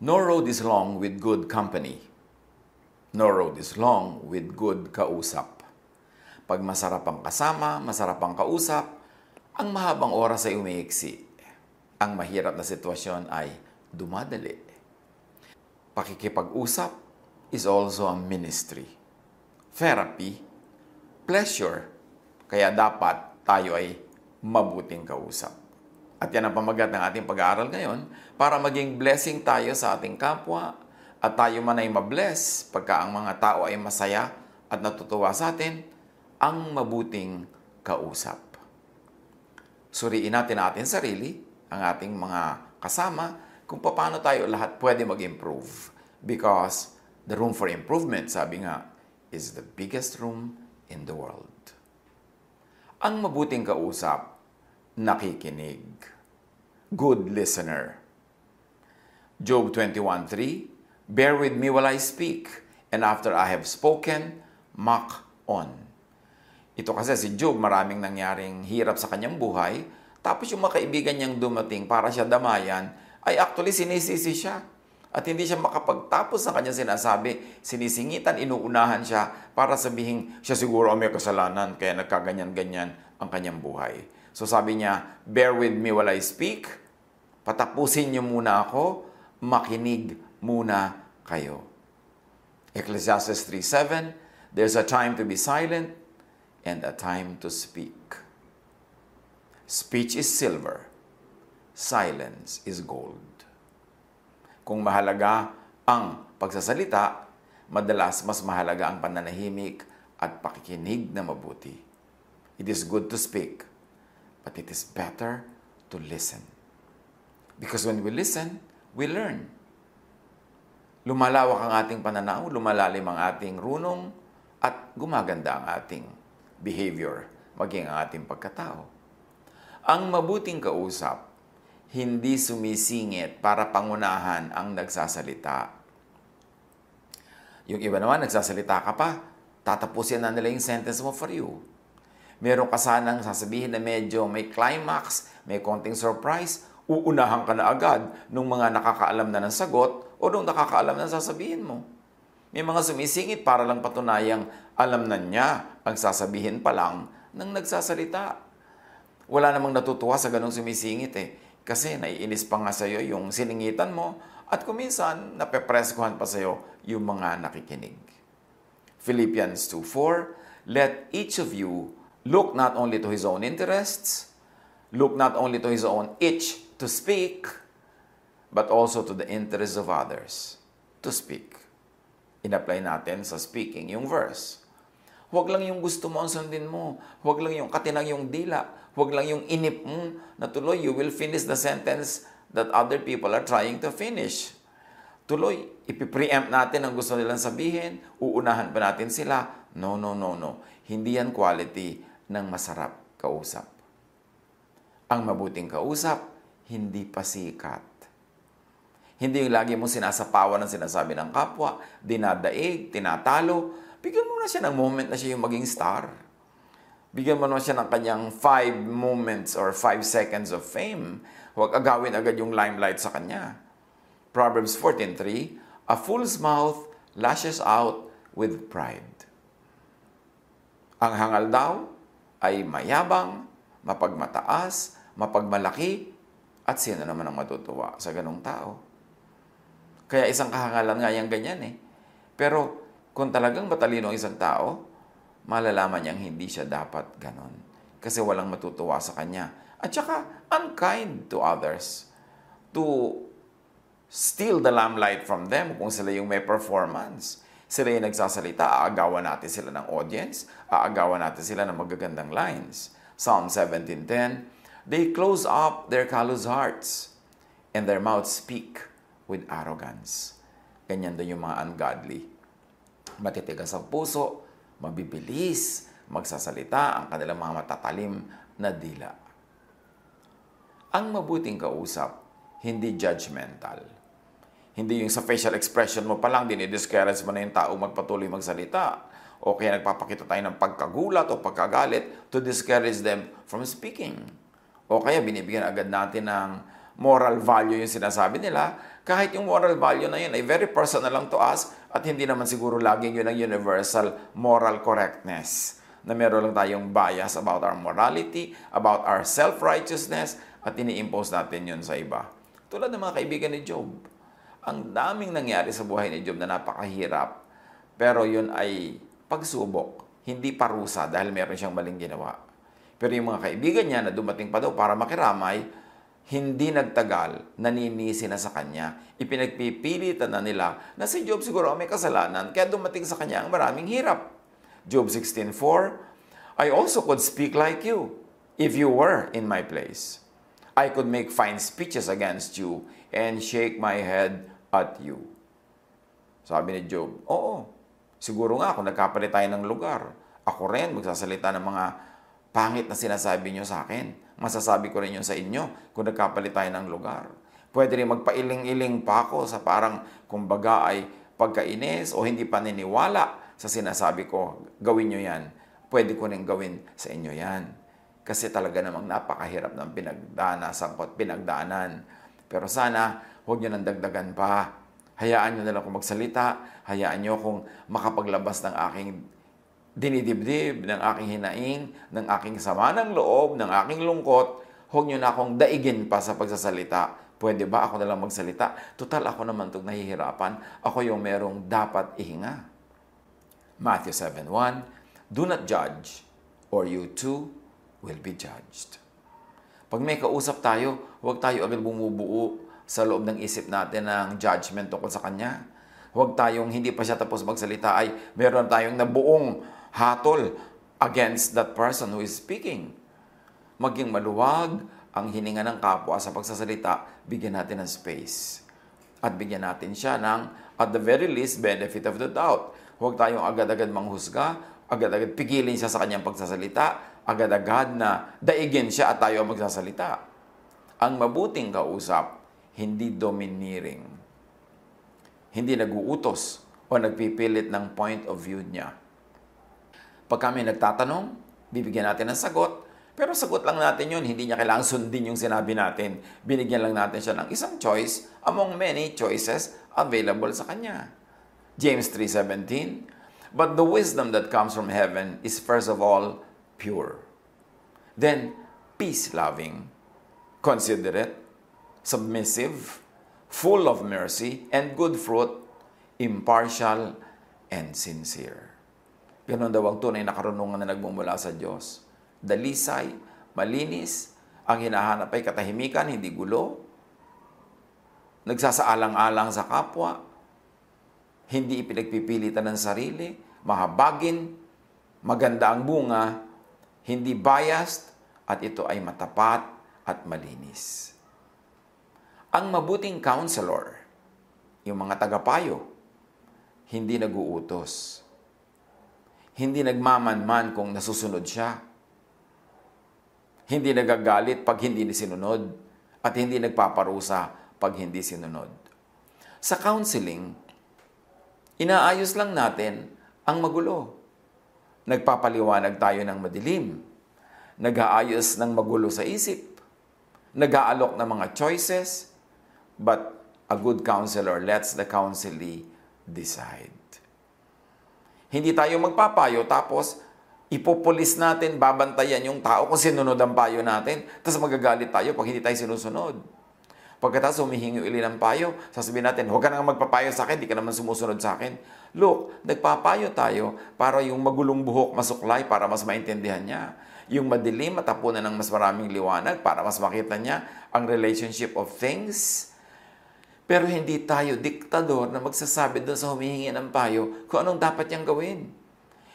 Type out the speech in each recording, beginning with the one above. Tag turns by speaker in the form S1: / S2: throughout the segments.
S1: No road is long with good company. No road is long with good kausap. Pag masarap ang kasama, masarap ang kausap, ang mahabang oras ay umiiksi. Ang mahirap na sitwasyon ay dumadali. Pakikipag-usap is also a ministry. Therapy, pleasure, kaya dapat tayo ay mabuting kausap. At yan ang pamagat ng ating pag-aaral ngayon para maging blessing tayo sa ating kapwa at tayo man ay mabless pagka ang mga tao ay masaya at natutuwa sa atin, ang mabuting kausap. Suriin natin ating sarili, ang ating mga kasama, kung paano tayo lahat pwede mag-improve. Because the room for improvement, sabi nga, is the biggest room in the world. Ang mabuting kausap, nakikinig. Good listener. Job 21:3, bear with me while I speak, and after I have spoken, mock on. Ito kasi si Job, maraming nangyaring hirap sa kanyang buhay, tapos yung mga kaibigan niyang dumating para siya damayan, ay actually sinisisi siya. At hindi siya makapagtapos ng kanyang sinasabi, sinisingitan, inuunahan siya para sabihin siya siguro may kasalanan, kaya nagkaganyan-ganyan ang kanyang buhay. So sabi niya, bear with me while I speak, patapusin niyo muna ako, makinig muna kayo. Ecclesiastes 3:7, there's a time to be silent and a time to speak. Speech is silver, silence is gold. Kung mahalaga ang pagsasalita, madalas mas mahalaga ang pananahimik at pakikinig na mabuti. It is good to speak, but it is better to listen. Because when we listen, we learn. Lumalawak ang ating pananaw, lumalalim ang ating runong, at gumaganda ang ating behavior, maging ang ating pagkatao. Ang mabuting kausap, hindi sumisingit para pangunahan ang nagsasalita. Yung iba naman, nagsasalita ka pa, tatapusin na nila yung sentence mo for you. Meron ka sanang sasabihin na medyo may climax, may konting surprise, uunahan ka na agad nung mga nakakaalam na ng sagot o nung nakakaalam na sasabihin mo. May mga sumisingit para lang patunayang alam na niya ang sasabihin pa lang ng nagsasalita. Wala namang natutuwa sa ganong sumisingit eh. Kasi naiinis pa nga sa'yo yung siningitan mo at kuminsan napepreskohan pa sa'yo yung mga nakikinig. Philippians 2:4, let each of you look not only to his own interests, look not only to his own itch to speak, but also to the interests of others to speak. In-apply natin sa speaking yung verse. Huwag lang yung gusto mo ang sundin mo. Huwag lang yung katinang yung dila. Huwag lang yung inip mo na tuloy, you will finish the sentence that other people are trying to finish. Tuloy, ipipreempt natin ang gusto nilang sabihin, uunahan pa natin sila. No, no, no, no. Hindi yan quality ng masarap kausap. Ang mabuting kausap, hindi pasikat. Hindi yung lagi mo sinasapawan ng sinasabi ng kapwa, dinadaig, tinatalo. Bigyan mo na siya ng moment na siya yung maging star. Bigyan mo na siya ng kanyang 5 moments or 5 seconds of fame. Huwag agawin agad yung limelight sa kanya. Proverbs 14:3, a fool's mouth lashes out with pride. Ang hangal daw ay mayabang, mapagmataas, mapagmalaki, at sino naman ang matutuwa sa ganong tao. Kaya isang kahangalan nga yung ganyan eh. Pero kung talagang matalino ang isang tao, malalaman niyang hindi siya dapat ganon. Kasi walang matutuwa sa kanya. At saka, unkind to others. To steal the limelight from them kung sila yung may performance. Sila yung nagsasalita, aagawan natin sila ng audience, aagawan natin sila ng magagandang lines. Psalm 17:10, they close up their callous hearts, and their mouths speak with arrogance. Ganyan din yung mga ungodly. Matitigas ang puso, mabibilis, magsasalita ang kanilang mga matatalim na dila. Ang mabuting kausap, hindi judgmental. Hindi yung sa facial expression mo pa lang, dinidiscourage mo na yung tao magpatuloy magsalita. O kaya nagpapakita tayo ng pagkagulat o pagkagalit to discourage them from speaking. O kaya binibigyan agad natin ng moral value yung sinasabi nila, kahit yung moral value na yun ay very personal lang to us at hindi naman siguro laging yun ang universal moral correctness na meron lang tayong bias about our morality, about our self-righteousness at ini-impose natin yun sa iba. Tulad ng mga kaibigan ni Job. Ang daming nangyari sa buhay ni Job na napakahirap, pero yun ay pagsubok, hindi parusa dahil meron siyang maling ginawa. Pero yung mga kaibigan niya na dumating pa daw para makiramay, hindi nagtagal, naninisi na sa kanya. Ipinagpipilitan na nila na si Job siguro may kasalanan, kaya dumating sa kanya ang maraming hirap. Job 16:4, I also could speak like you if you were in my place. I could make fine speeches against you and shake my head at you. Sabi ni Job, oo, siguro nga kung nagkapalit tayo ng lugar, ako rin magsasalita ng mga pangit na sinasabi nyo sa akin. Masasabi ko rin yun sa inyo kung nagkapalit tayo ng lugar. Pwede rin magpailing-iling pa ako sa parang kumbaga ay pagkainis o hindi paniniwala sa sinasabi ko, gawin nyo yan. Pwede ko rin gawin sa inyo yan. Kasi talaga namang napakahirap ng pinagdaanan. Pero sana, huwag nyo nang dagdagan pa. Hayaan nyo na lang kung magsalita. Hayaan nyo kung makapaglabas ng aking dinidibdib, ng aking hinaing, ng aking sama ng loob, ng aking lungkot. Huwag nyo na akong daigin pa sa pagsasalita. Pwede ba ako na lang magsalita? Total, ako naman itong nahihirapan. Ako yung merong dapat ihinga. Matthew 7:1, do not judge, or you too will be judged. Pag may kausap tayo, huwag tayo agad bumubuo sa loob ng isip natin ng judgment tungkol sa kanya. Huwag tayong hindi pa siya tapos magsalita ay meron tayong nabuong hatol against that person who is speaking. Maging maluwag ang hininga ng kapwa sa pagsasalita, bigyan natin ng space. At bigyan natin siya ng, at the very least, benefit of the doubt. Huwag tayong agad-agad manghusga, agad-agad pigilin siya sa kanyang pagsasalita, agad-agad na daigin siya at tayo ang magsasalita. Ang mabuting kausap, hindi domineering. Hindi naguutos o nagpipilit ng point of view niya. Pag kami nagtatanong, bibigyan natin ng sagot, pero sagot lang natin yun, hindi niya kailangang sundin yung sinabi natin. Binigyan lang natin siya ng isang choice among many choices available sa kanya. James 3:17, but the wisdom that comes from heaven is first of all pure. Then, peace-loving, considerate, submissive, full of mercy and good fruit, impartial and sincere. Ganon daw ang tunay na karunungan na nagmumula sa Diyos. Dalisay, malinis, ang hinahanap ay katahimikan, hindi gulo. Nagsasaalang-alang sa kapwa, hindi ipinagpipilitan ng sarili, mahabagin, maganda ang bunga, hindi biased, at ito ay matapat at malinis. Ang mabuting counselor, yung mga tagapayo, hindi naguutos. Hindi nagmamanman kung nasusunod siya. Hindi nagagalit pag hindi sinunod at hindi nagpaparusa pag hindi sinunod. Sa counseling, inaayos lang natin ang magulo. Nagpapaliwanag tayo ng madilim. Nag-aayos ng magulo sa isip. Nag-aalok ng mga choices. But a good counselor lets the counselee decide. Hindi tayo magpapayo tapos ipopulis natin, babantayan yung tao kung sinunod ang payo natin. Tapos magagalit tayo pag hindi tayo sinusunod. Pagkatapos humihingi uli ng payo, sasabihin natin, huwag ka nang magpapayo sa akin, di ka naman sumusunod sa akin. Look, nagpapayo tayo para yung magulong buhok masuklay para mas maintindihan niya. Yung madilim matapunan ng mas maraming liwanag para mas makita niya ang relationship of things. Pero hindi tayo diktador na magsasabi doon sa humihingi ng payo kung anong dapat niyang gawin.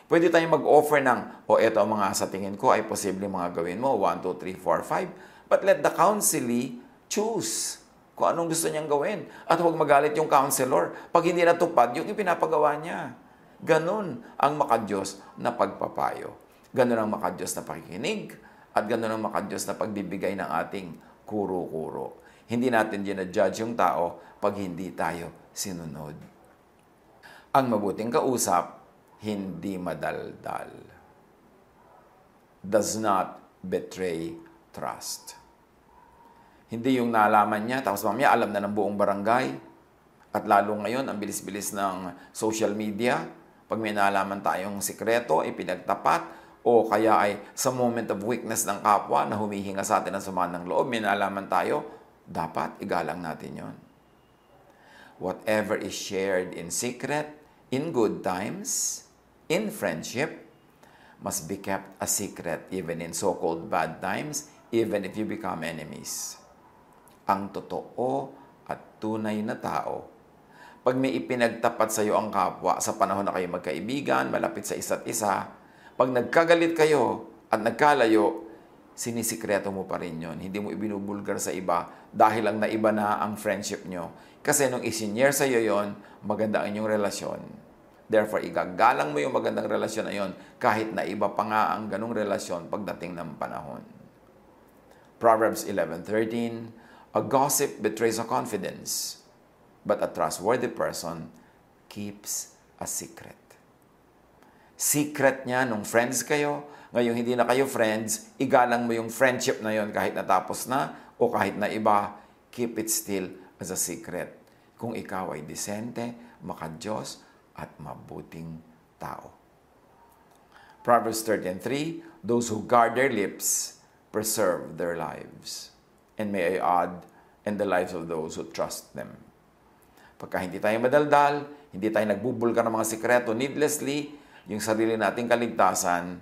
S1: Pwede tayong mag-offer ng, eto ang mga sa tingin ko ay posible mga gawin mo, 1, 2, 3, 4, 5. But let the counselee choose kung anong gusto niyang gawin. At huwag magalit yung counselor pag hindi natupad yung ipinapagawa niya. Ganun ang makadiyos na pagpapayo. Ganun ang makadiyos na pakikinig. At ganun ang makadiyos na pagbibigay ng ating kuro-kuro. Hindi natin ginajudge yung tao pag hindi tayo sinunod. Ang mabuting kausap, hindi madaldal. Does not betray trust. Hindi yung nalaman niya, tapos mamaya alam na ng buong barangay. At lalo ngayon, ang bilis-bilis ng social media. Pag may nalaman tayong sikreto, ipinagtapat, o kaya ay sa moment of weakness ng kapwa na humihinga sa atin ng sama ng loob, may nalaman tayo, dapat igalang natin yon. Whatever is shared in secret, in good times, in friendship, must be kept a secret even in so-called bad times, even if you become enemies. Ang totoo at tunay na tao, pag may ipinagtapat sa iyo ang kapwa sa panahon na kayo magkaibigan, malapit sa isa't isa, pag nagkagalit kayo at nagkalayo, sinisikreto mo pa rin yun. Hindi mo ibinubulgar sa iba dahil lang naiba na ang friendship nyo. Kasi nung isinyer sa iyo yon, maganda ang inyong relasyon. Therefore, igagalang mo yung magandang relasyon na yon kahit na iba pa nga ang ganong relasyon pagdating ng panahon. Proverbs 11:13, a gossip betrays a confidence, but a trustworthy person keeps a secret. Secret niya nung friends kayo, ngayong hindi na kayo friends, igalang mo yung friendship na yon kahit natapos na o kahit na iba, keep it still as a secret. Kung ikaw ay disente, makadiyos, at mabuting tao. Proverbs 13:3, those who guard their lips preserve their lives. And may I add, and the lives of those who trust them. Pagka hindi tayo madaldal, hindi tayo nagbubulgar ng mga sikreto needlessly, yung sarili nating kaligtasan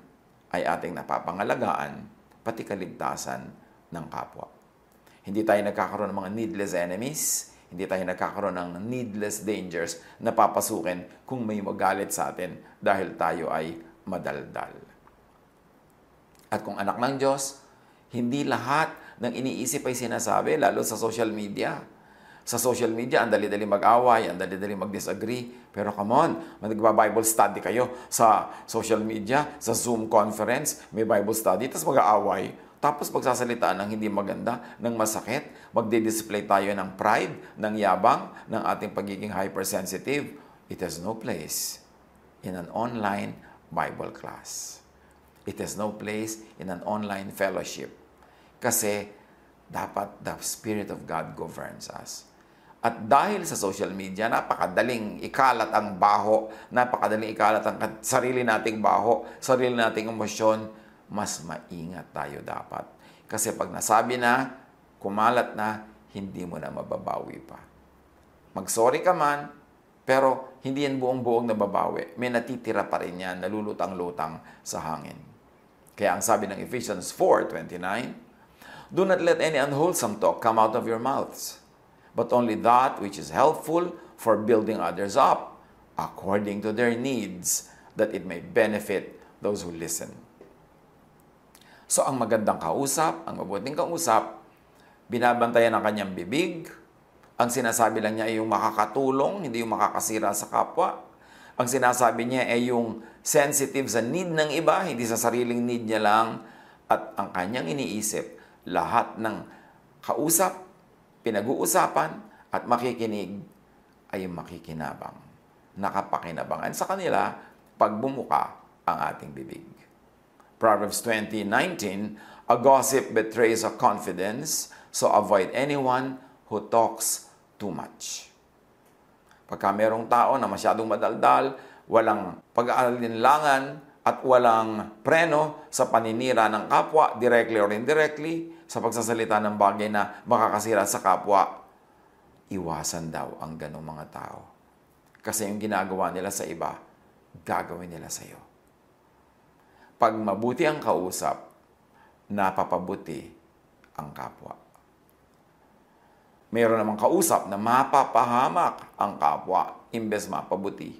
S1: ay ating napapangalagaan, pati kaligtasan ng kapwa. Hindi tayo nagkakaroon ng mga needless enemies, hindi tayo nagkakaroon ng needless dangers na papasukin kung may magalit sa atin dahil tayo ay madaldal. At kung anak ng Diyos, hindi lahat ng iniisip ay sinasabi, lalo sa social media. Sa social media, ang dali-dali mag-away, ang dali-dali mag-disagree. Pero come on, nagba-Bible study kayo sa social media, sa Zoom conference, may Bible study, tapos mag-aaway. Tapos pagsasalitaan ng hindi maganda, ng masakit, magdi-display tayo ng pride, ng yabang, ng ating pagiging hypersensitive. It has no place in an online Bible class. It has no place in an online fellowship. Kasi dapat the Spirit of God governs us. At dahil sa social media, napakadaling ikalat ang baho, napakadaling ikalat ang sarili nating baho, sarili nating emosyon, mas maingat tayo dapat. Kasi pag nasabi na, kumalat na, hindi mo na mababawi pa. Mag-sorry ka man, pero hindi yan buong-buong nababawi. May natitira pa rin yan, nalulutang-lutang sa hangin. Kaya ang sabi ng Ephesians 4:29, do not let any unwholesome talk come out of your mouths, but only that which is helpful for building others up, according to their needs, that it may benefit those who listen. So, ang magandang kausap, ang mabuting kausap, binabantayan ang kanyang bibig. Ang sinasabi lang niya ay yung makakatulong, hindi yung makakasira sa kapwa. Ang sinasabi niya ay yung sensitive sa need ng iba, hindi sa sariling need niya lang. At ang kanyang iniisip, lahat ng kausap, pinag-uusapan, at makikinig ay makikinabang. Nakapakinabangan sa kanila pag bumuka ang ating bibig. Proverbs 20:19, a gossip betrays a confidence, so avoid anyone who talks too much. Pagka merong tao na masyadong madaldal, walang pag-aalinlangan at walang preno sa paninira ng kapwa, directly or indirectly, sa pagsasalita ng bagay na makakasira sa kapwa, iwasan daw ang ganong mga tao. Kasi yung ginagawa nila sa iba, gagawin nila sa iyo. Pag mabuti ang kausap, napapabuti ang kapwa. Mayroon namang kausap na mapapahamak ang kapwa imbes mapabuti.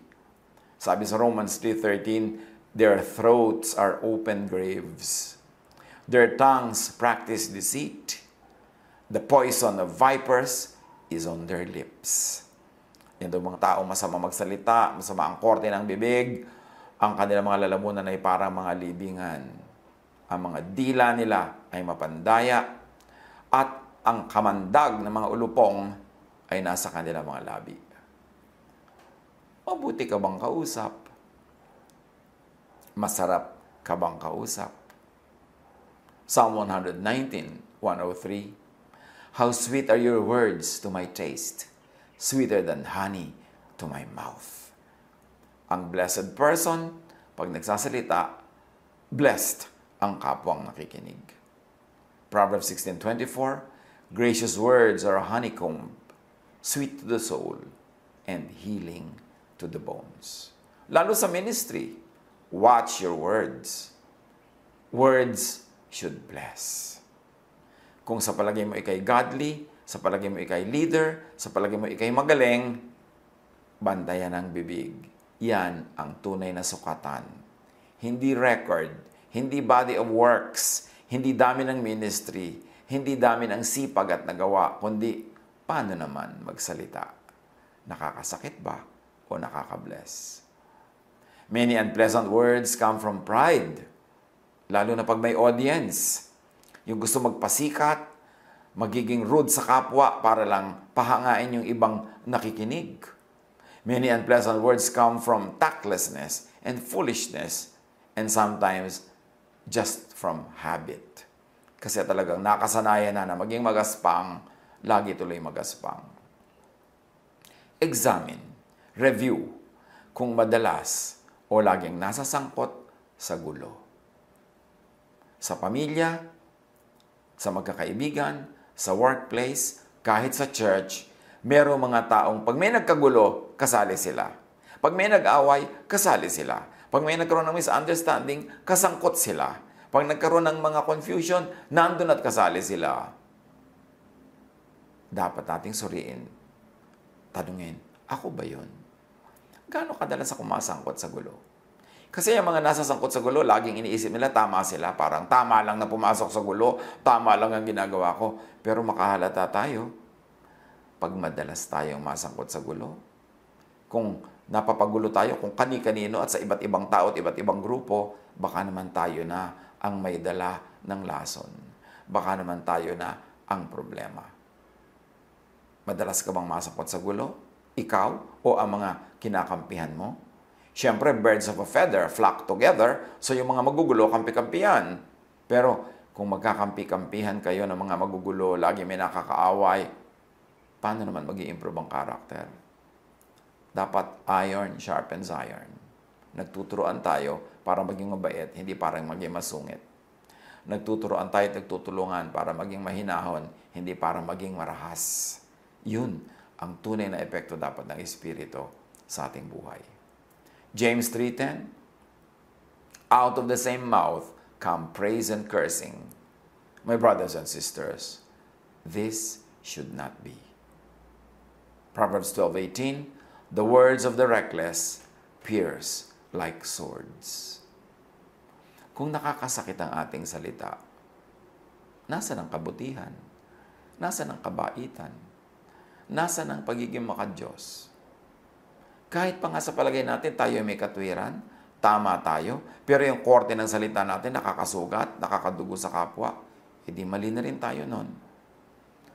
S1: Sabi sa Romans 3:13, their throats are open graves. Their tongues practice deceit. The poison of vipers is on their lips. Yan daw mga tao masama magsalita, masama ang korte ng bibig, ang kanilang mga lalamunan ay parang mga libingan. Ang mga dila nila ay mapandaya at ang kamandag ng mga ulupong ay nasa kanilang mga labi. Mabuti ka bang kausap? Masarap ka bang kausap? Psalm 119:103, How sweet are your words to my taste, sweeter than honey to my mouth. Ang blessed person, pag nagsasalita, blessed ang kapwang nakikinig. Proverbs 16:24, gracious words are a honeycomb, sweet to the soul, and healing to the bones. Lalo sa ministry, watch your words. Words should bless. Kung sa palagay mo ikay godly, sa palagay mo ikay leader, sa palagay mo ikay magaling, bantayan ang bibig. Yan ang tunay na sukatan. Hindi record, hindi body of works, hindi dami ng ministry, hindi dami ng sipag at nagawa, kundi paano naman magsalita. Nakakasakit ba o nakakabless? Many unpleasant words come from pride, lalo na pag may audience. Yung gusto magpasikat, magiging rude sa kapwa para lang pahangain yung ibang nakikinig. Many unpleasant words come from tactlessness and foolishness, and sometimes just from habit. Kasi talagang nakasanayan na maging magaspang, lagi tuloy magaspang. Examine, review, kung madalas o laging nasa sangkot sa gulo. Sa pamilya, sa magkakaibigan, sa workplace, kahit sa church, merong mga taong pag may nagkagulo, kasali sila. Pag may nag-away, kasali sila. Pag may nagkaroon ng misunderstanding, kasangkot sila. Pag nagkaroon ng mga confusion, nandun at kasali sila. Dapat nating suriin. Tanungin, ako ba yun? Gaano kadalas ako masangkot sa gulo? Kasi yung mga nasa sangkot sa gulo, laging iniisip nila, tama sila. Parang tama lang na pumasok sa gulo, tama lang ang ginagawa ko. Pero makahalata tayo pag madalas tayong masangkot sa gulo. Kung napapagulo tayo, kung kani-kanino at sa iba't ibang tao at iba't ibang grupo, baka naman tayo na ang may dala ng lason. Baka naman tayo na ang problema. Madalas ka bang masangkot sa gulo? Ikaw o ang mga kinakampihan mo? Siyempre, birds of a feather flock together, so yung mga magugulo, kampi-kampihan. Pero kung magkakampi-kampihan kayo ng mga magugulo, lagi may nakakaaway, paano naman mag-i-improve ang karakter? Dapat iron sharpens iron. Nagtuturoan tayo para maging mabait, hindi para maging masungit. Nagtuturoan tayo at nagtutulungan para maging mahinahon, hindi para maging marahas. Yun ang tunay na epekto dapat ng Espiritu sa ating buhay. James 3:10, out of the same mouth come praise and cursing. My brothers and sisters, this should not be. Proverbs 12:18, the words of the reckless pierce like swords. Kung nakakasakit ang ating salita, nasaan ang kabutihan? Nasaan ang kabaitan? Nasaan ang pagiging makadiyos? Kahit pa nga sa palagay natin, tayo may katwiran, tama tayo, pero yung korte ng salita natin nakakasugat, nakakadugo sa kapwa, hindi mali na rin tayo nun.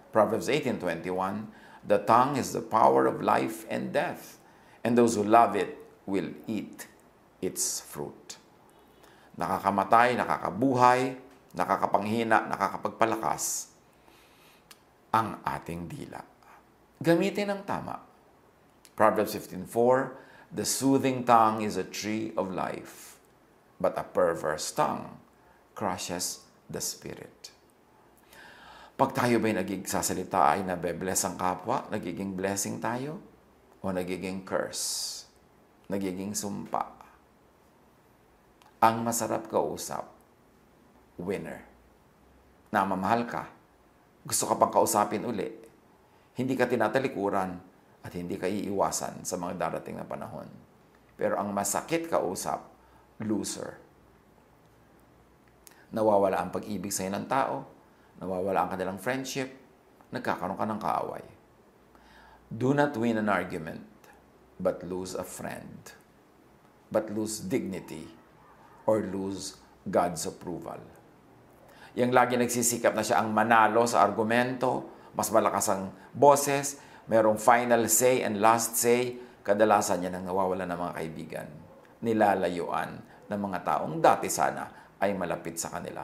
S1: Proverbs 18:21, the tongue is the power of life and death, and those who love it will eat its fruit. Nakakamatay, nakakabuhay, nakakapanghina, nakakapagpalakas ang ating dila. Gamitin ang tama. Proverbs 15:4, the soothing tongue is a tree of life, but a perverse tongue crushes the spirit. Pag tayo ba'y nagsasalita ay nabe-bless ang kapwa, nagiging blessing tayo, o nagiging curse, nagiging sumpa? Ang masarap kausap, winner. Namamahal ka, gusto ka pang kausapin uli, hindi ka tinatalikuran, at hindi ka iiwasan sa mga darating na panahon. Pero ang masakit kausap, loser. Nawawala ang pag-ibig sa'yo ng tao, nawawala ang kanilang friendship, nagkakaroon ka ng kaaway. Do not win an argument, but lose a friend. But lose dignity, or lose God's approval. Yang lagi nagsisikap na siya ang manalo sa argumento, mas malakas ang boses, merong final say and last say, kadalasan niya nang nawawala ng mga kaibigan. Nilalayuan ng mga taong dati sana ay malapit sa kanila.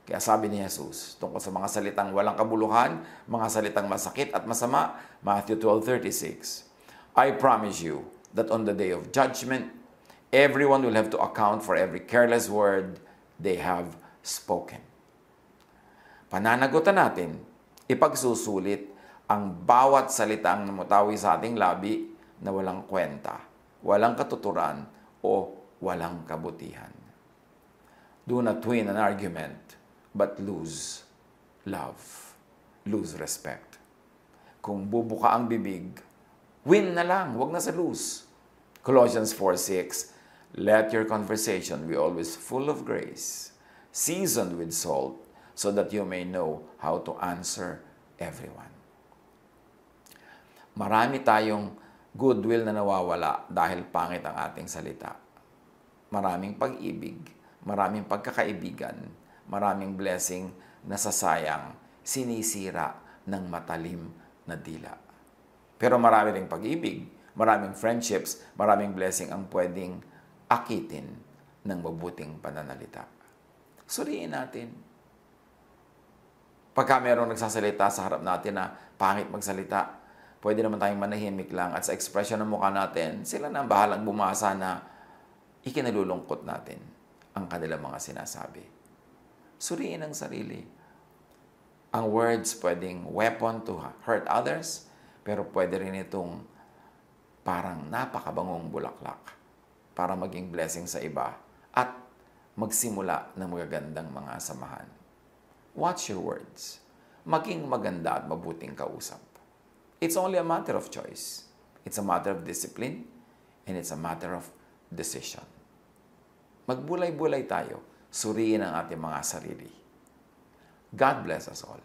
S1: Kaya sabi ni Jesus, tungkol sa mga salitang walang kabuluhan, mga salitang masakit at masama, Matthew 12:36, I promise you that on the day of judgment, everyone will have to account for every careless word they have spoken. Pananagutan natin, ipagsusulit ang bawat salitang namutawi sa ating labi na walang kwenta, walang katuturan, o walang kabutihan. Do not win an argument, but lose love, lose respect. Kung bubuka ang bibig, win na lang, wag na sa lose. Colossians 4:6, let your conversation be always full of grace, seasoned with salt, so that you may know how to answer everyone. Marami tayong goodwill na nawawala dahil pangit ang ating salita. Maraming pag-ibig, maraming pagkakaibigan, maraming blessing na sasayang, sinisira ng matalim na dila. Pero marami ring pag-ibig, maraming friendships, maraming blessing ang pwedeng akitin ng mabuting pananalita. Suriin natin. Pagka mayroong nagsasalita sa harap natin na pangit magsalita, pwede naman tayong manahimik lang at sa ekspresyon ng mukha natin, sila na ang bahalang bumasa na ikinalulungkot natin ang kanilang mga sinasabi. Suriin ang sarili. Ang words pwedeng weapon to hurt others, pero pwede rin itong parang napakabangong bulaklak para maging blessing sa iba at magsimula ng magagandang mga samahan. Watch your words. Maging maganda at mabuting kausap. It's only a matter of choice. It's a matter of discipline, and it's a matter of decision. Magbulay-bulay tayo. Suriin ang ating mga sarili. God bless us all.